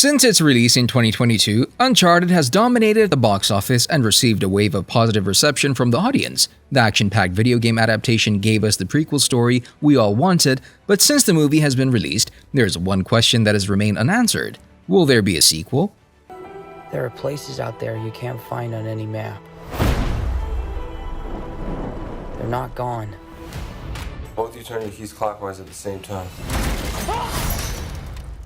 Since its release in 2022, Uncharted has dominated the box office and received a wave of positive reception from the audience. The action-packed video game adaptation gave us the prequel story we all wanted, but since the movie has been released, there's one question that has remained unanswered. Will there be a sequel? There are places out there you can't find on any map. They're not gone. Both you turn your keys clockwise at the same time.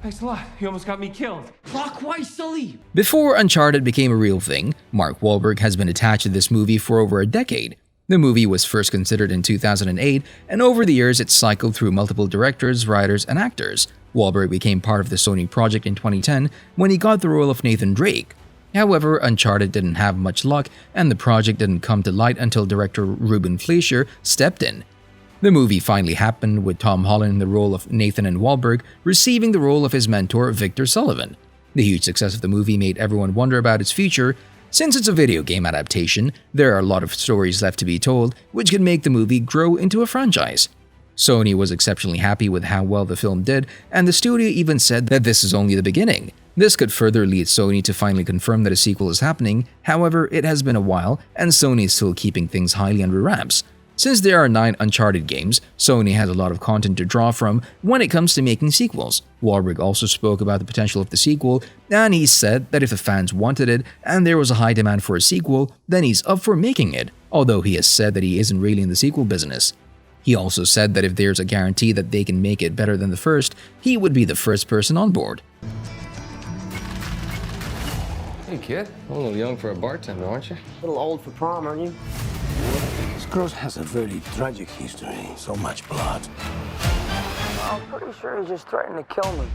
Thanks a lot. You almost got me killed. Clockwise, Sully! Before Uncharted became a real thing, Mark Wahlberg has been attached to this movie for over a decade. The movie was first considered in 2008, and over the years it cycled through multiple directors, writers, and actors. Wahlberg became part of the Sony project in 2010 when he got the role of Nathan Drake. However, Uncharted didn't have much luck, and the project didn't come to light until director Ruben Fleischer stepped in. The movie finally happened with Tom Holland in the role of Nathan and Wahlberg receiving the role of his mentor Victor Sullivan. The huge success of the movie made everyone wonder about its future. Since it's a video game adaptation, there are a lot of stories left to be told, which could make the movie grow into a franchise. Sony was exceptionally happy with how well the film did, and the studio even said that this is only the beginning. This could further lead Sony to finally confirm that a sequel is happening. However, it has been a while, and Sony is still keeping things highly under wraps. Since there are 9 Uncharted games, Sony has a lot of content to draw from when it comes to making sequels. Wahlberg also spoke about the potential of the sequel, and he said that if the fans wanted it and there was a high demand for a sequel, then he's up for making it, although he has said that he isn't really in the sequel business. He also said that if there's a guarantee that they can make it better than the first, he would be the first person on board. Hey kid, a little young for a bartender, aren't you? A little old for prom, aren't you? This girl has a very tragic history. So much blood. I'm pretty sure he's just threatened to kill me.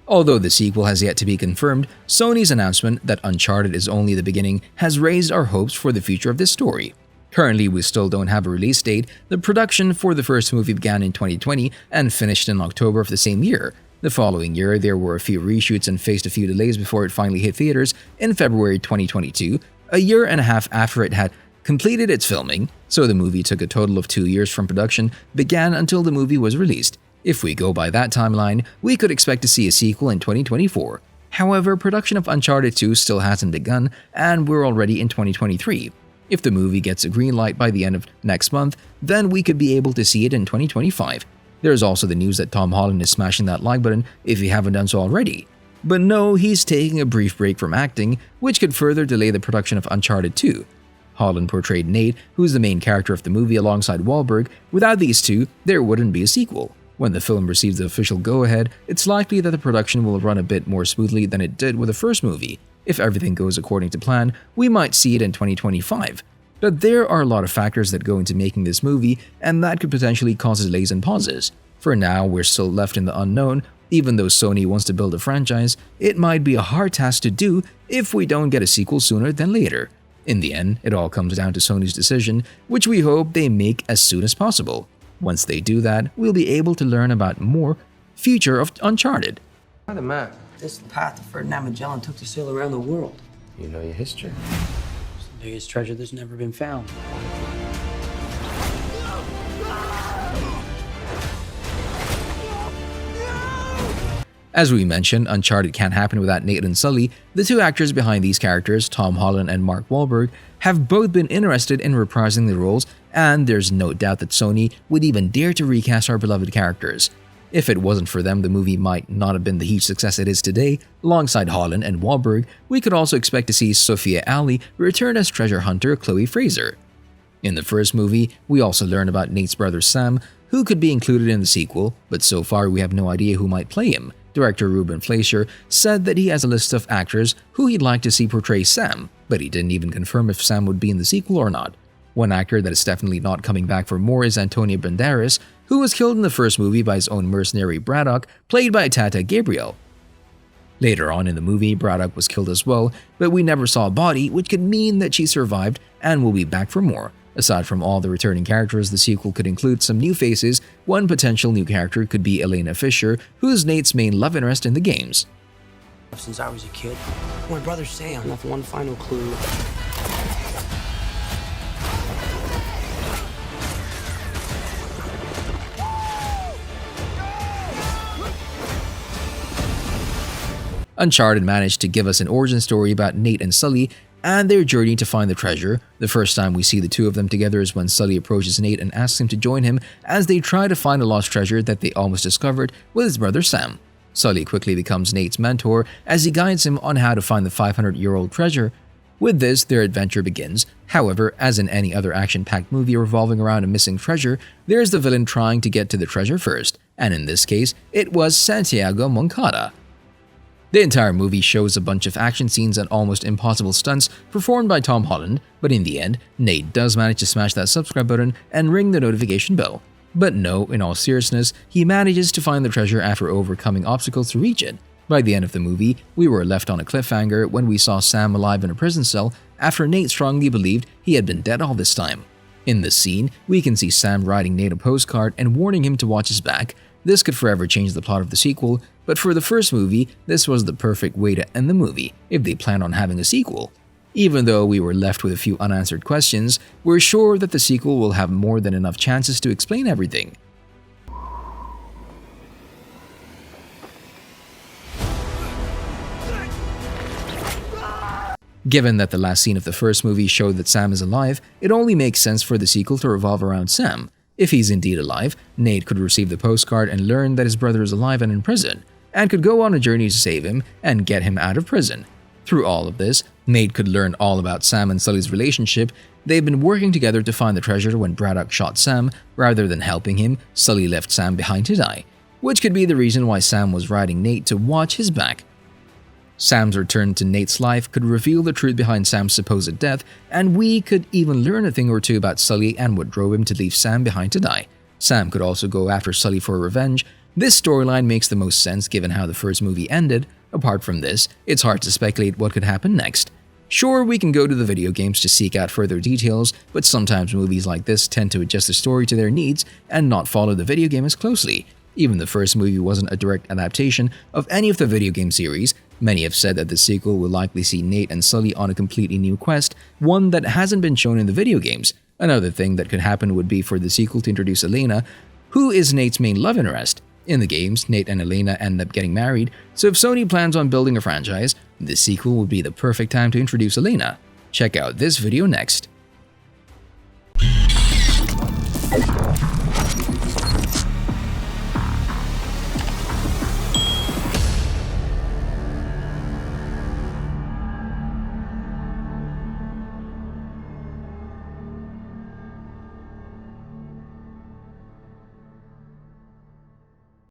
Although the sequel has yet to be confirmed, Sony's announcement that Uncharted is only the beginning has raised our hopes for the future of this story. Currently, we still don't have a release date. The production for the first movie began in 2020 and finished in October of the same year. The following year, there were a few reshoots and faced a few delays before it finally hit theaters in February 2022, a year and a half after it had completed its filming, so the movie took a total of 2 years from production began until the movie was released. If we go by that timeline, we could expect to see a sequel in 2024. However, production of Uncharted 2 still hasn't begun, and we're already in 2023. If the movie gets a green light by the end of next month, then we could be able to see it in 2025. There's also the news that Tom Holland is smashing that like button if you haven't done so already. But no, he's taking a brief break from acting, which could further delay the production of Uncharted 2. Holland portrayed Nate, who's the main character of the movie alongside Wahlberg. Without these two, there wouldn't be a sequel. When the film receives the official go-ahead, it's likely that the production will run a bit more smoothly than it did with the first movie. If everything goes according to plan, we might see it in 2025. But there are a lot of factors that go into making this movie, and that could potentially cause delays and pauses. For now, we're still left in the unknown. Even though Sony wants to build a franchise, it might be a hard task to do if we don't get a sequel sooner than later. In the end, it all comes down to Sony's decision, which we hope they make as soon as possible. Once they do that, we'll be able to learn about more future of Uncharted. By the map. This is the path that Ferdinand Magellan took to sail around the world. You know your history. It's the biggest treasure that's never been found. As we mentioned, Uncharted can't happen without Nate and Sully. The two actors behind these characters, Tom Holland and Mark Wahlberg, have both been interested in reprising the roles, and there's no doubt that Sony would even dare to recast our beloved characters. If it wasn't for them, the movie might not have been the huge success it is today. Alongside Holland and Wahlberg, we could also expect to see Sophia Ali return as treasure hunter Chloe Fraser. In the first movie, we also learn about Nate's brother Sam, who could be included in the sequel, but so far we have no idea who might play him. Director Ruben Fleischer said that he has a list of actors who he'd like to see portray Sam, but he didn't even confirm if Sam would be in the sequel or not. One actor that is definitely not coming back for more is Antonio Banderas, who was killed in the first movie by his own mercenary Braddock, played by Tati Gabrielle. Later on in the movie, Braddock was killed as well, but we never saw a body, which could mean that she survived and will be back for more. Aside from all the returning characters, the sequel could include some new faces. One potential new character could be Elena Fisher, who is Nate's main love interest in the games. Since I was a kid, my brother Sam left one final clue. Uncharted managed to give us an origin story about Nate and Sully and their journey to find the treasure. The first time we see the two of them together is when Sully approaches Nate and asks him to join him as they try to find a lost treasure that they almost discovered with his brother Sam. Sully quickly becomes Nate's mentor as he guides him on how to find the 500-year-old treasure. With this, their adventure begins. However, as in any other action-packed movie revolving around a missing treasure, there's the villain trying to get to the treasure first, and in this case, it was Santiago Moncada. The entire movie shows a bunch of action scenes and almost impossible stunts performed by Tom Holland, but in the end, Nate does manage to smash that subscribe button and ring the notification bell. But no, in all seriousness, he manages to find the treasure after overcoming obstacles to reach it. By the end of the movie, we were left on a cliffhanger when we saw Sam alive in a prison cell after Nate strongly believed he had been dead all this time. In this scene, we can see Sam writing Nate a postcard and warning him to watch his back. This could forever change the plot of the sequel, but for the first movie, this was the perfect way to end the movie if they plan on having a sequel. Even though we were left with a few unanswered questions, we're sure that the sequel will have more than enough chances to explain everything. Given that the last scene of the first movie showed that Sam is alive, it only makes sense for the sequel to revolve around Sam. If he's indeed alive, Nate could receive the postcard and learn that his brother is alive and in prison, and could go on a journey to save him and get him out of prison. Through all of this, Nate could learn all about Sam and Sully's relationship. They've been working together to find the treasure when Braddock shot Sam. Rather than helping him, Sully left Sam behind to die, which could be the reason why Sam was riding Nate to watch his back. Sam's return to Nate's life could reveal the truth behind Sam's supposed death, and we could even learn a thing or two about Sully and what drove him to leave Sam behind to die. Sam could also go after Sully for revenge. This storyline makes the most sense given how the first movie ended. Apart from this, it's hard to speculate what could happen next. Sure, we can go to the video games to seek out further details, but sometimes movies like this tend to adjust the story to their needs and not follow the video game as closely. Even the first movie wasn't a direct adaptation of any of the video game series. Many have said that the sequel will likely see Nate and Sully on a completely new quest, one that hasn't been shown in the video games. Another thing that could happen would be for the sequel to introduce Elena, who is Nate's main love interest. In the games, Nate and Elena end up getting married, so if Sony plans on building a franchise, this sequel would be the perfect time to introduce Elena. Check out this video next.